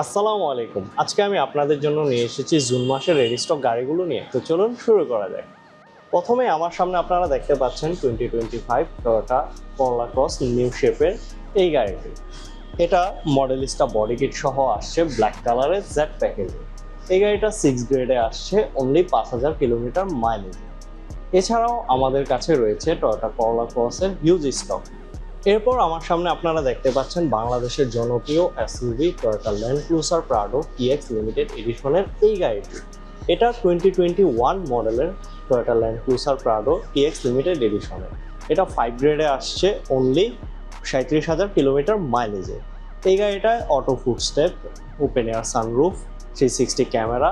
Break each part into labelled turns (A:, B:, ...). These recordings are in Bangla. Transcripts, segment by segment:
A: আসসালামু আলাইকুম। আজকে আমি আপনাদের জন্য নিয়ে এসেছি জুন মাসের রেডি স্টক গাড়িগুলো নিয়ে। তো চলুন শুরু করা যাক। প্রথমে আমার সামনে আপনারা দেখতে পাচ্ছেন 2025 টয়োটা করলা ক্রস নিউ শেপের এই গাড়িটি। এটা মডেলিস্টা বডি কিট সহ আসছে ব্ল্যাক কালারের জেড প্যাকেজে। এই গাড়িটা 6 গ্রেডে আসছে অনলি 5000 কিলোমিটার মাইলেজ। এছাড়াও আমাদের কাছে রয়েছে টয়োটা করলা ক্রসের হিউজ স্টক। এরপর আমার সামনে আপনারা দেখতে পাচ্ছেন বাংলাদেশের জনপ্রিয় SUV Toyota Land Cruiser Prado TX limited এডিশনের এই গাড়িটি। এটা 2021 মডেলের Toyota Land Cruiser Prado TX limited এডিশনের। এটা 5 গ্রেডে আসছে অনলি 37,000 কিলোমিটার মাইলেজে। এই গাড়িটায় auto footstep, open air sunroof, 360 camera,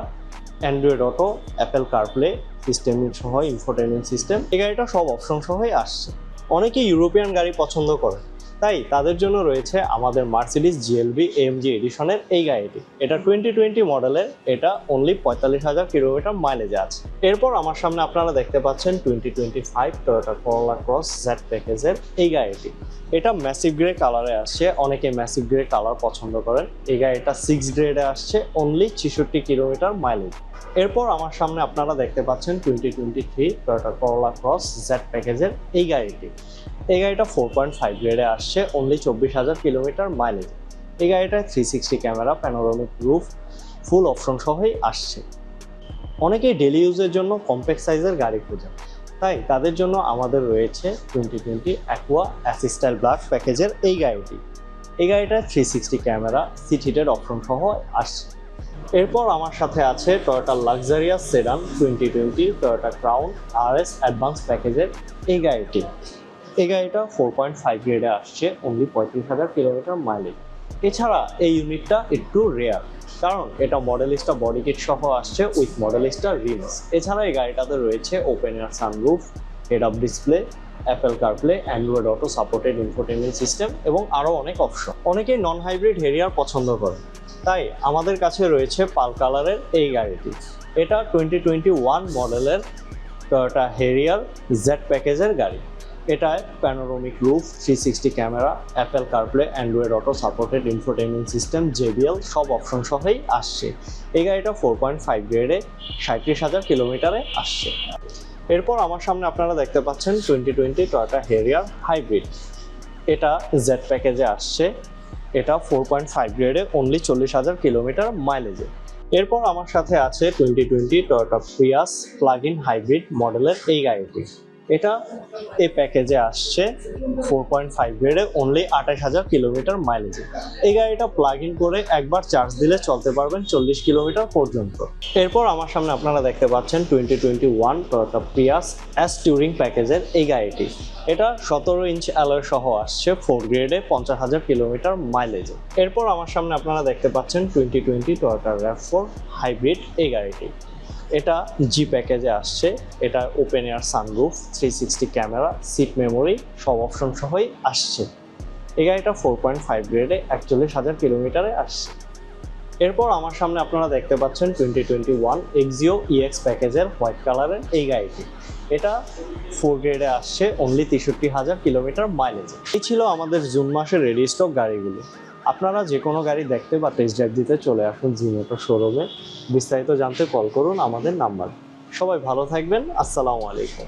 A: Android auto, Apple CarPlay system সহ ইনফোটেনমেন্ট সিস্টেম, এই গাড়িটা সব অপশন সহই আসছে। অনেকে ইউরোপিয়ান গাড়ি পছন্দ করে, তাই তাদের জন্য রয়েছে আমাদের মার্সিডিজ জিএলবি এএমজি এডিশনের এই গাড়িটি। এটা 2020 মডেলের, এটা অনলি 45,000 কিলোমিটার মাইলেজে আছে। এরপর আমার সামনে আপনারা দেখতে পাচ্ছেন 2025 টয়োটা করলা ক্রস জেড প্যাকেজের এই গাড়িটি। এটা ম্যাসিভ গ্রে কালারে আসছে, অনেকে ম্যাসিভ গ্রে কালার পছন্দ করেন। এই গাড়িটা 6 গ্রেডে আসছে অনলি 66 কিলোমিটার মাইলেজ। এরপর আমার সামনে আপনারা দেখতে পাচ্ছেন 2023 টয়োটা করলা ক্রস জেড প্যাকেজের এই গাড়িটি। এই গাড়িটা 4.5 গ্রেডে আসছে অনলি 24,000 কিলোমিটার মাইলেজ। এই গাড়িটায় 360 camera, panoramic roof, full option সহই আসছে। অনেকেই ডেলি ইউজের জন্য কম্প্যাক্ট সাইজের গাড়ি খোঁজেন, তাই তাদের জন্য আমাদের রয়েছে 2020 অ্যাকুয়া অ্যাসিস্টাইল ব্ল্যাক প্যাকেজের এই গাড়িটি। এই গাড়িটায় 360 ক্যামেরা, সিট হিটেড অপশন সহ আসছে। এরপর আমার সাথে আছে Toyota luxurious sedan 2020 Toyota crown RS advance প্যাকেজের এই গাড়িটি। এই গাড়িটা 4.5 গ্রেডে আসছে অনলি 35,000 কিলোমিটার মাইলেজ। এছাড়া এই ইউনিটটা একটু রেয়ার, কারণ এটা মডেলিস্টা বডি কিট সহ আসছে উইথ মডেলিস্টা রিমস। এছাড়া এই গাড়িটাতে রয়েছে open air sunroof, head up display, Apple CarPlay, Android Auto supported infotainment system এবং আরও অনেক অপশন। অনেকেই নন হাইব্রিড হেরিয়ার পছন্দ করে, তাই আমাদের কাছে রয়েছে পাল কালারের এই গাড়িটি। এটা 2021 মডেলের টয়োটা হেরিয়ার জেড প্যাকেজের গাড়ি। এটায় panoramic roof, 360 camera, Apple CarPlay, Android Auto supported infotainment system, JBL সব অপশন সহই আসছে। এই গাড়িটা 4.5 গ্রেডে 37,000 কিলোমিটারে আসছে। এরপর আমার সামনে আপনারা দেখতে পাচ্ছেন 2020 টয়োটা হেরিয়ার হাইব্রিড। এটা জেড প্যাকেজে আসছে। এটা 4.5 গ্রেডে অনলি 40,000 কিলোমিটার মাইলেজে। এরপর আমার সাথে আছে 2020 Toyota Prius plug in hybrid মডেলের এই গাড়িটি। এটা এই প্যাকেজে আসছে 4.5 গ্রেডে অনলি 28,000 কিলোমিটার মাইলেজে। এই গাড়িটা প্লাগ ইন করে একবার চার্জ দিলে চলতে পারবেন 40 কিলোমিটার পর্যন্ত। এরপর আমার সামনে আপনারা দেখতে পাচ্ছেন 2021 টয়োটা প্রিয়াস এস টুরিং প্যাকেজের এই গাড়িটি। এটা 17 ইঞ্চ অ্যালয় সহ আসছে 4 গ্রেডে 50,000 কিলোমিটার মাইলেজে। এরপর আমার সামনে আপনারা দেখতে পাচ্ছেন 2020 টয়োটা RAV4 হাইব্রিড এই গাড়িটি। এটা জি প্যাকেজে আসছে। এটা open air sunroof, 360 camera, seat memory সব অপশন সহই আসছে। এই গাড়িটা 4.5 গ্রেডে 41,000 কিলোমিটারে আসছে। এরপর আমার সামনে আপনারা দেখতে পাচ্ছেন 2021 এক্সিও ইএক্স প্যাকেজের হোয়াইট কালারের এই গাড়িটি। এটা 4 গ্রেডে আসছে অনলি 63,000 কিলোমিটার মাইলেজে। এই ছিল আমাদের জুন মাসের রেডি স্টক গাড়িগুলো। আপনারা যে কোনো গাড়ি দেখতে বা টেস্ট ড্রাইভ দিতে চলে আসুন জি মোটর শোরুমে। বিস্তারিত জানতে কল করুন আমাদের নাম্বার। সবাই ভালো থাকবেন। আসসালামু আলাইকুম।